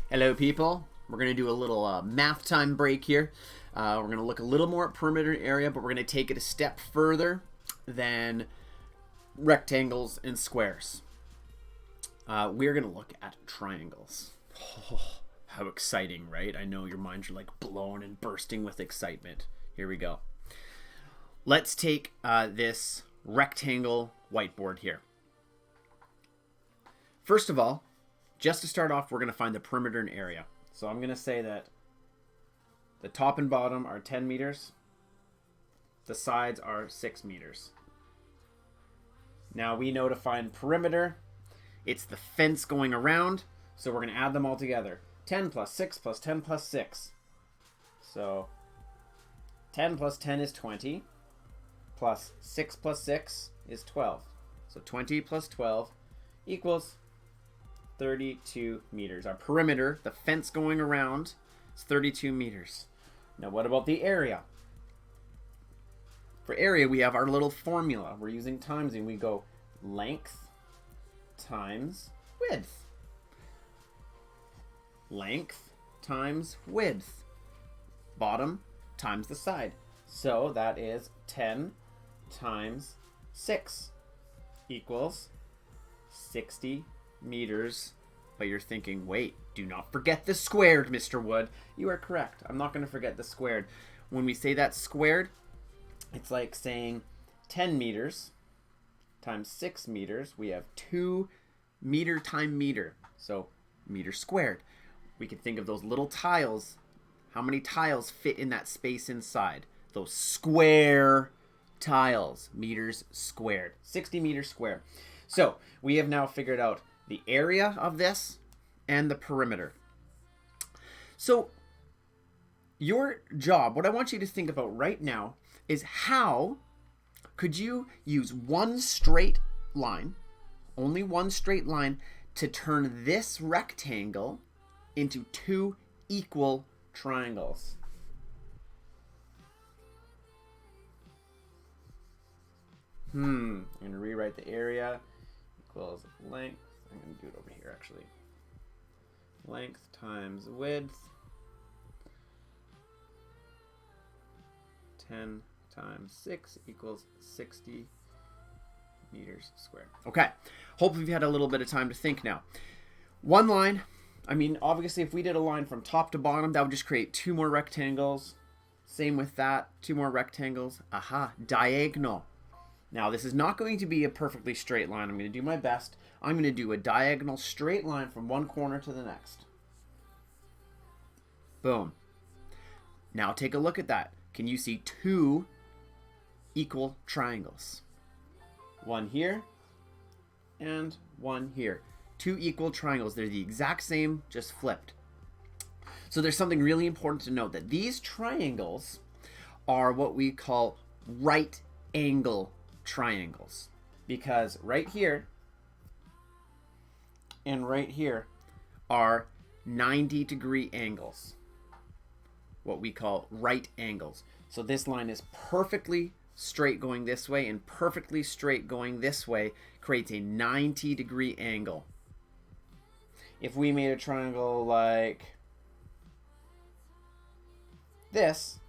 Hello, people. We're going to do a little math time break here. We're going to look a little more at perimeter area, but we're going to take it a step further than rectangles and squares. We're going to look at triangles. Oh, how exciting, right? I know your minds are like blown and bursting with excitement. Here we go. Let's take this rectangle whiteboard here. First of all, just to start off, we're going to find the perimeter and area. So I'm going to say that the top and bottom are 10 meters. The sides are 6 meters. Now we know to find perimeter. It's the fence going around. So we're going to add them all together. 10 plus 6 plus 10 plus 6. So 10 plus 10 is 20. Plus 6 plus 6 is 12. So 20 plus 12 equals 32 meters. Our perimeter, the fence going around, is 32 meters. Now what about the area? For area, we have our little formula. We're using times, and we go length times width. Length times width. Bottom times the side. So that is 10 times 6 equals 60 meters. But you're thinking, wait, do not forget the squared, Mr. Wood. You are correct. I'm not going to forget the squared. When we say that squared, it's like saying 10 meters times 6 meters. We have 2 meter times meter. So meter squared. We can think of those little tiles. How many tiles fit in that space inside? Those square tiles. Meters squared. 60 meters squared. So we have now figured out the area of this and the perimeter. So your job, what I want you to think about right now, is how could you use one straight line, only one straight line, to turn this rectangle into 2 equal triangles. I'm going to rewrite the area equals length. I'm going to do it over here, actually. Length times width. 10 times 6 equals 60 meters squared. Okay. Hopefully you've had a little bit of time to think now. One line. I mean, obviously, if we did a line from top to bottom, that would just create 2 more rectangles. Same with that. 2 more rectangles. Aha. Diagonal. Now, this is not going to be a perfectly straight line. I'm going to do my best. I'm going to do a diagonal straight line from one corner to the next. Boom. Now take a look at that. Can you see 2 equal triangles? One here and one here. 2 equal triangles. They're the exact same, just flipped. So there's something really important to note, that these triangles are what we call right angle triangles, because right here and right here are 90-degree angles, what we call right angles. So this line is perfectly straight going this way and perfectly straight going this way, creates a 90-degree angle. If we made a triangle like this,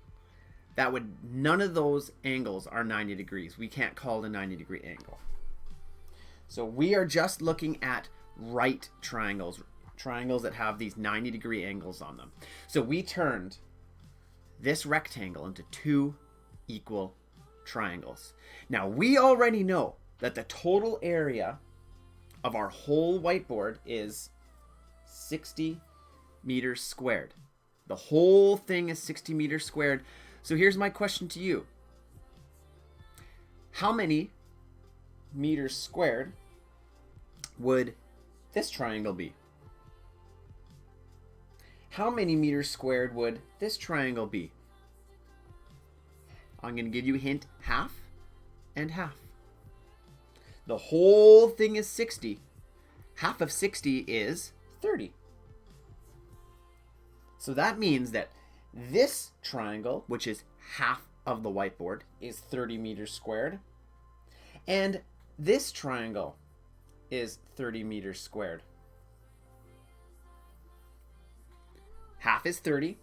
that would, none of those angles are 90 degrees. We can't call it a 90-degree angle. So we are just looking at right triangles, triangles that have these 90-degree angles on them. So we turned this rectangle into 2 equal triangles. Now we already know that the total area of our whole whiteboard is 60 meters squared. The whole thing is 60 meters squared. So here's my question to you. How many meters squared would this triangle be? How many meters squared would this triangle be? I'm going to give you a hint. Half and half. The whole thing is 60. Half of 60 is 30. So that means that this triangle, which is half of the whiteboard, is 30 meters squared. And this triangle is 30 meters squared. half is 30.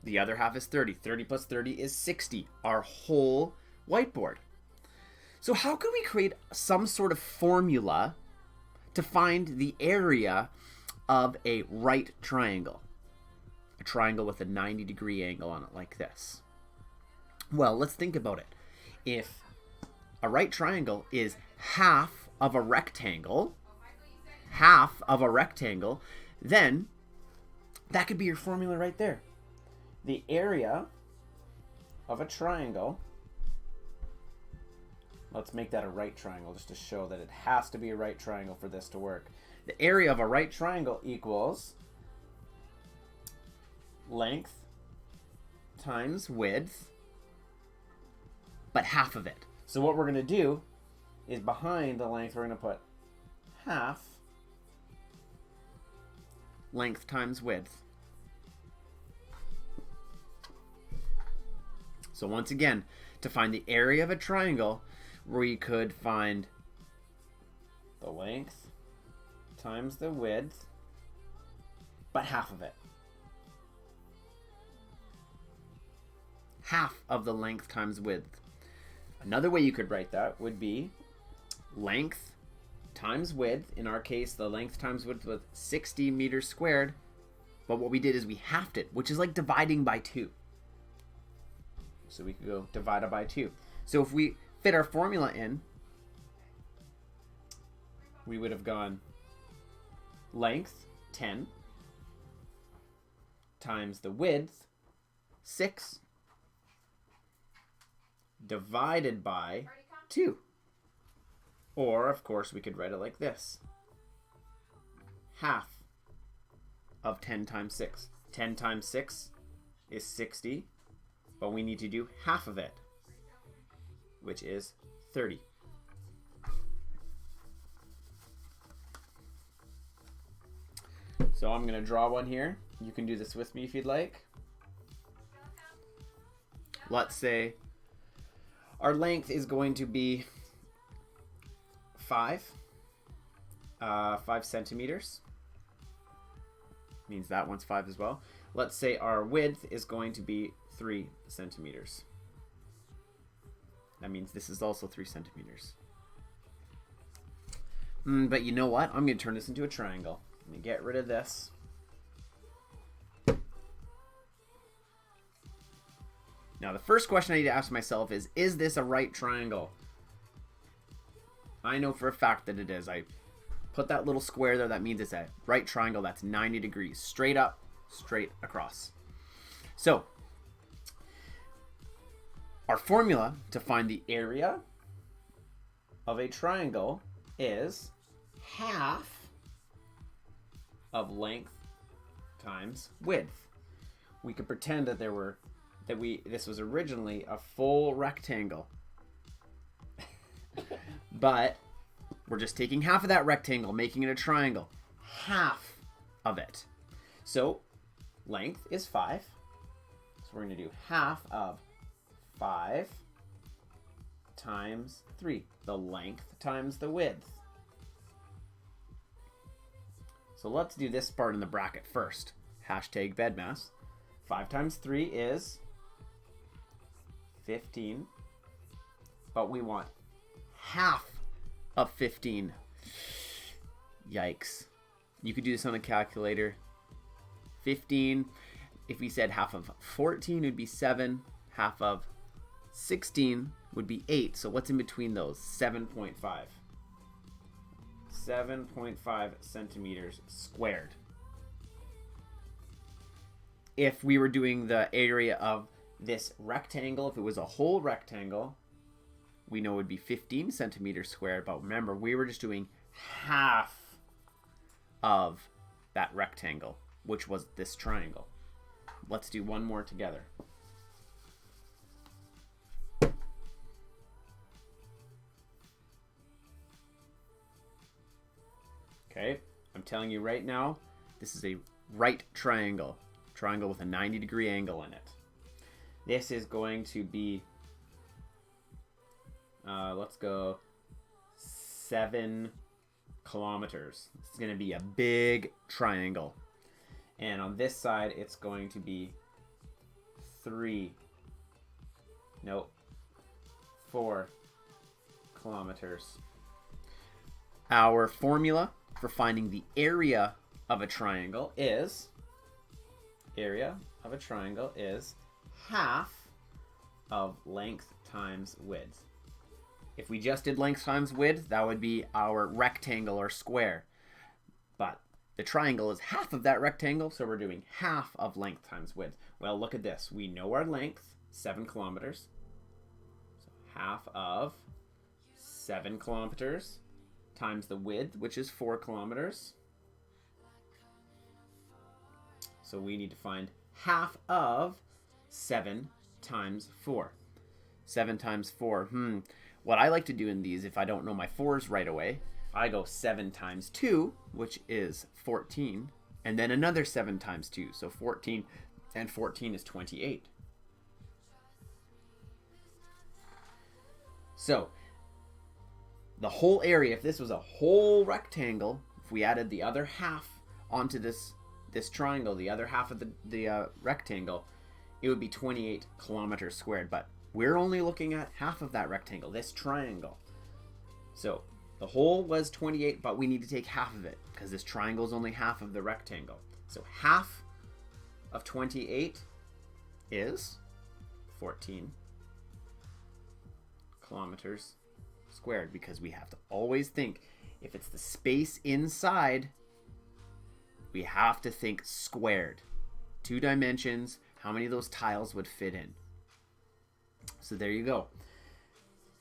The other half is 30. 30 plus 30 is 60. Our whole whiteboard. So how can we create some sort of formula to find the area of a right triangle? A triangle with a 90-degree angle on it like this. Well, let's think about it. If a right triangle is half of a rectangle, then that could be your formula right there. The area of a triangle, let's make that a right triangle just to show that it has to be a right triangle for this to work. The area of a right triangle equals length times width, but half of it. So what we're going to do is behind the length, we're going to put half length times width. So once again, to find the area of a triangle, we could find the length times the width, but half of it. Half of the length times width. Another way you could write that would be length times width. In our case, the length times width was 60 meters squared. But what we did is we halved it, which is like dividing by 2. So we could go divided by 2. So if we fit our formula in, we would have gone length 10 times the width 6 divided by 2. Or, of course, we could write it like this. Half of 10 times 6. 10 times 6 is 60, but we need to do half of it, which is 30. So I'm going to draw one here. You can do this with me if you'd like. Let's say our length is going to be 5 centimeters. Means that one's 5 as well. Let's say our width is going to be 3 centimeters. That means this is also 3 centimeters. But you know what? I'm going to turn this into a triangle. Let me get rid of this. Now, the first question I need to ask myself is this a right triangle? I know for a fact that it is. I put that little square there. That means it's a right triangle that's 90 degrees. Straight up, straight across. So, our formula to find the area of a triangle is half of length times width. We could pretend that this was originally a full rectangle. But we're just taking half of that rectangle, making it a triangle. Half of it. So length is 5. So we're going to do half of 5 times 3. The length times the width. So let's do this part in the bracket first. Hashtag bedmass. 5 times 3 is 15. But we want half of 15. Yikes. You could do this on a calculator. 15. If we said half of 14 would be 7. Half of 16 would be 8. So what's in between those? 7.5. 7.5 centimeters squared. If we were doing the area of this rectangle, if it was a whole rectangle, we know it would be 15 centimeters squared. But remember, we were just doing half of that rectangle, which was this triangle. Let's do one more together. Okay, I'm telling you right now, this is a right triangle. Triangle with a 90-degree angle in it. This is going to be, let's go 7 kilometers. It's going to be a big triangle. And on this side, it's going to be 4 kilometers. Our formula for finding the area of a triangle is half of length times width. If we just did length times width, that would be our rectangle or square. But the triangle is half of that rectangle, so we're doing half of length times width. Well, look at this. We know our length, 7 kilometers. So half of 7 kilometers times the width, which is 4 kilometers. So we need to find half of 7 times 4. 7 times 4. What I like to do in these, if I don't know my 4s right away, I go 7 times 2, which is 14, and then another 7 times 2. So 14 and 14 is 28. So the whole area, if this was a whole rectangle, if we added the other half onto this triangle, the other half of the rectangle, it would be 28 kilometers squared. But we're only looking at half of that rectangle, this triangle. So the whole was 28, but we need to take half of it because this triangle is only half of the rectangle. So half of 28 is 14 kilometers squared, because we have to always think, if it's the space inside, we have to think squared. 2 dimensions, how many of those tiles would fit in? So there you go.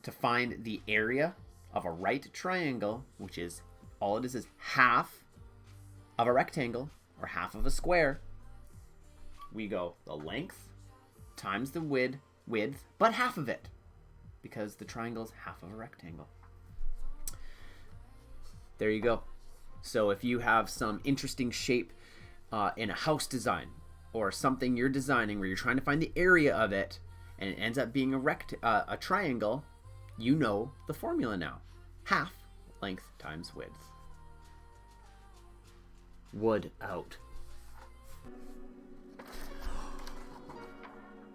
To find the area of a right triangle, which is, all it is half of a rectangle or half of a square, we go the length times the width, but half of it, because the triangle is half of a rectangle. There you go. So if you have some interesting shape in a house design or something you're designing where you're trying to find the area of it and it ends up being a triangle, you know the formula now. Half length times width. Wood out.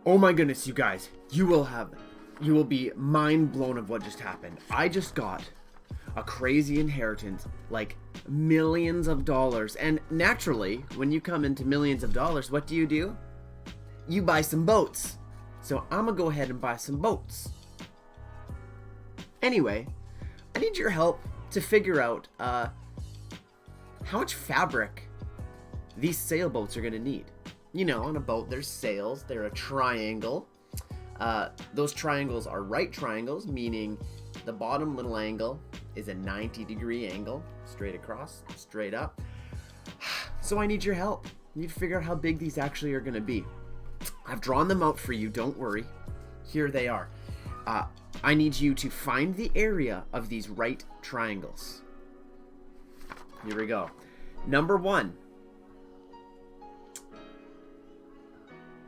Oh my goodness, you guys. You will be mind blown of what just happened. I just got a crazy inheritance, like millions of dollars. And naturally, when you come into millions of dollars, what do? You buy some boats. So I'm gonna go ahead and buy some boats. Anyway, I need your help to figure out how much fabric these sailboats are gonna need. You know, on a boat, there's sails, they're a triangle. Those triangles are right triangles, meaning the bottom little angle is a 90-degree angle, straight across, straight up. So I need your help. I need to figure out how big these actually are going to be. I've drawn them out for you, don't worry. Here they are. I need you to find the area of these right triangles. Here we go. Number 1.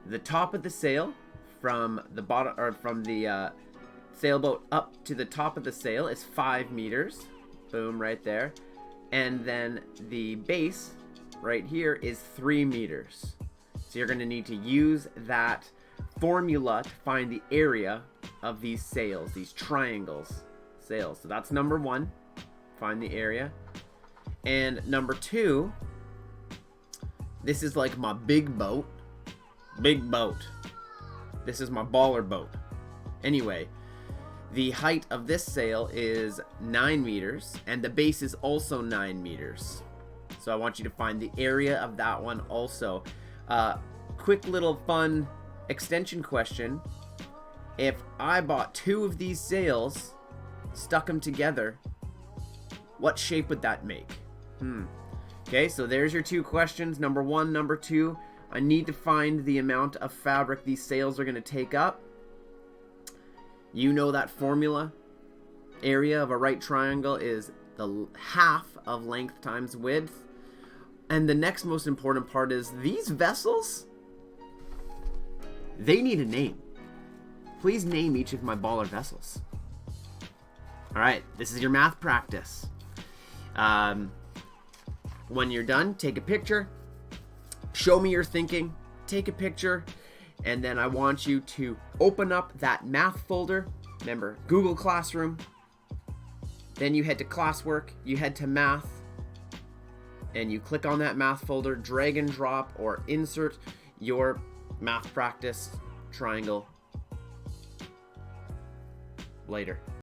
The top of the sail from the bottom, or from the sailboat up to the top of the sail is 5 meters. Boom, right there. And then the base right here is 3 meters. So you're going to need to use that formula to find the area of these sails, these triangles sails. So that's number 1. Find the area. And number 2, this is like my big boat. Big boat. This is my baller boat. Anyway, the height of this sail is 9 meters, and the base is also 9 meters. So I want you to find the area of that one also. Quick little fun extension question. If I bought 2 of these sails, stuck them together, what shape would that make? Okay, so there's your 2 questions. Number 1, number 2. I need to find the amount of fabric these sails are going to take up. You know that formula. Area of a right triangle is the half of length times width. And the next most important part is these vessels, they need a name. Please name each of my baller vessels. All right, this is your math practice. When you're done, take a picture. Show me your thinking, take a picture, and then I want you to open up that math folder. Remember, Google Classroom. Then you head to classwork, you head to math, and you click on that math folder, drag and drop, or insert your math practice triangle later.